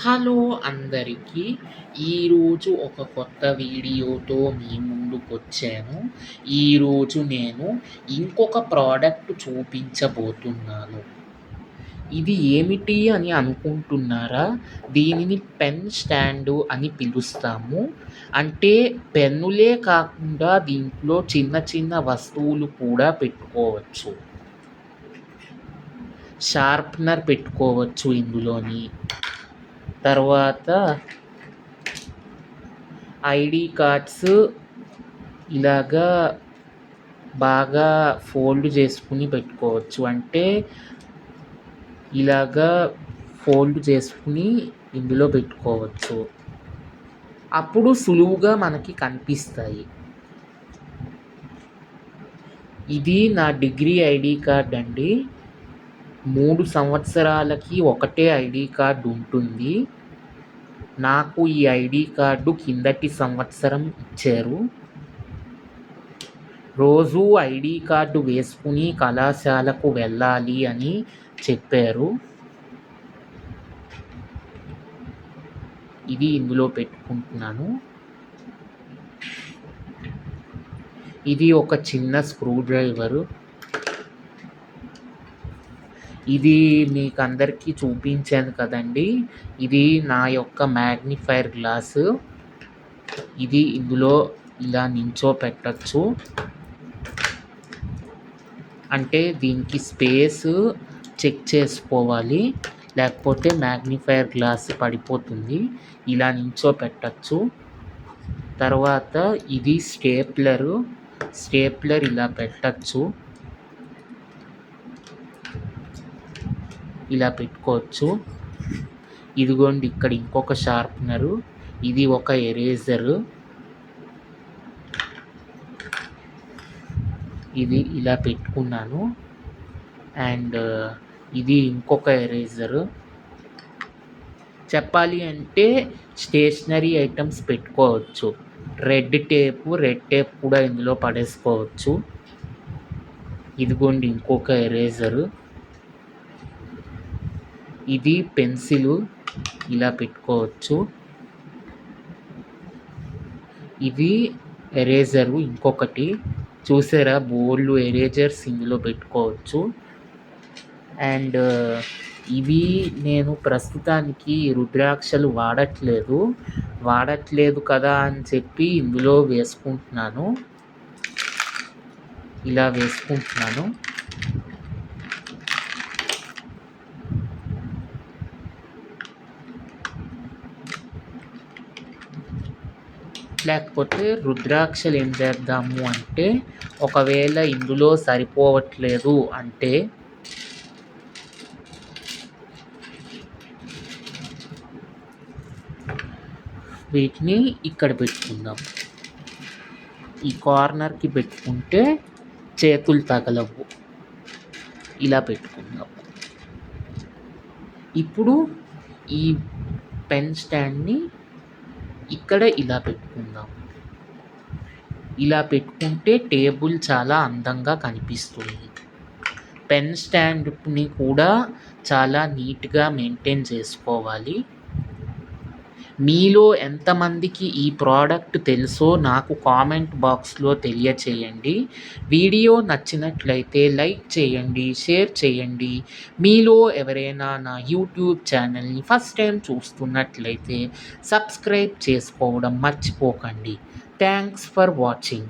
Hello అందరికీ. ఈరోజు ఒక కొత్త వీడియోతో మీ ముందుకొచ్చాను. ఈరోజు నేను ఇంకొక ప్రోడక్ట్ చూపించబోతున్నాను. ఇది ఏమిటి అని అనుకుంటున్నారా? దీనిని పెన్ స్టాండు అని పిలుస్తాము. అంటే పెన్నులే కాకుండా దీంట్లో చిన్న చిన్న వస్తువులు కూడా పెట్టుకోవచ్చు. షార్ప్‌నర్ పెట్టుకోవచ్చు ఇందులోని. తర్వాత ఐడీ కార్డ్స్ ఇలాగా బాగా ఫోల్డ్ చేసుకుని పెట్టుకోవచ్చు. అంటే ఇలాగా ఫోల్డ్ చేసుకుని ఇందులో పెట్టుకోవచ్చు. అప్పుడు సులువుగా మనకి కనిపిస్తాయి. ఇది నా డిగ్రీ ఐడీ కార్డ్ అండి. 3 సంవత్సరాలకి ఒకటే ఐడీ కార్డ్ ఉంటుంది. నాకు ఈ ఐడీ కార్డు కిందటి సంవత్సరం ఇచ్చారు. రోజూ ఐడీ కార్డు వేసుకుని కళాశాలకు వెళ్ళాలి అని చెప్పారు. ఇది ఇందులో పెట్టుకుంటున్నాను. ఇది ఒక చిన్న స్క్రూ డ్రైవరు. ఇది మీకందరికీ చూపించాను కదండి. ఇది నా యొక్క మ్యాగ్నిఫైర్ గ్లాసు. ఇది ఇందులో ఇలా నించోపెట్టచ్చు. అంటే దీనికి స్పేస్ చెక్ చేసుకోవాలి, లేకపోతే మ్యాగ్నిఫైర్ గ్లాస్ పడిపోతుంది. ఇలా నించోపెట్టచ్చు. తర్వాత ఇది స్టేప్లర్ ఇలా పెట్టచ్చు. ఇలా పెట్టుకోవచ్చు. ఇదిగోండి ఇక్కడ ఇంకొక షార్ప్నరు. ఇది ఒక ఎరేజరు. ఇది ఇలా పెట్టుకున్నాను. అండ్ ఇది ఇంకొక ఎరేజరు. చెప్పాలి అంటే స్టేషనరీ ఐటమ్స్ పెట్టుకోవచ్చు. రెడ్ టేప్ కూడా ఇందులో పడేసుకోవచ్చు. ఇదిగోండి ఇంకొక ఎరేజరు. ఇది పెన్సిలు ఇలా పెట్టుకోవచ్చు. ఇది ఎరేజరు ఇంకొకటి. చూసారా, బోల్డ్ ఎరేజర్స్ ఇందులో పెట్టుకోవచ్చు. అండ్ ఇవి నేను ప్రస్తుతానికి రుద్రాక్షలు వాడట్లేదు కదా అని చెప్పి ఇందులో వేసుకుంటున్నాను. ఇలా వేసుకుంటున్నాను. లేకపోతే రుద్రాక్షలు ఏం చేద్దాము అంటే, ఒకవేళ ఇందులో సరిపోవట్లేదు అంటే వీటిని ఇక్కడ పెట్టుకుందాం. ఈ కార్నర్కి పెట్టుకుంటే చేతులు తగలవు. ఇలా పెట్టుకుందాం. ఇప్పుడు ఈ పెన్ స్టాండ్ని ఇక్కడ ఇలా పెట్టుకుందాం. ఇలా పెట్టుకుంటే టేబుల్ చాలా అందంగా కనిపిస్తుంది. పెన్ స్టాండ్ని కూడా చాలా నీట్గా మెయింటైన్ చేసుకోవాలి. మీలో ఎంతమందికి ఈ ప్రోడక్ట్ తెలుసో నాకు కామెంట్ బాక్స్లో తెలియచేయండి. వీడియో నచ్చినట్లయితే లైక్ చేయండి, షేర్ చేయండి. మీలో ఎవరైనా నా యూట్యూబ్ ఛానల్ని ఫస్ట్ టైం చూస్తున్నట్లయితే సబ్స్క్రైబ్ చేసుకోవడం మర్చిపోకండి. Thanks for watching.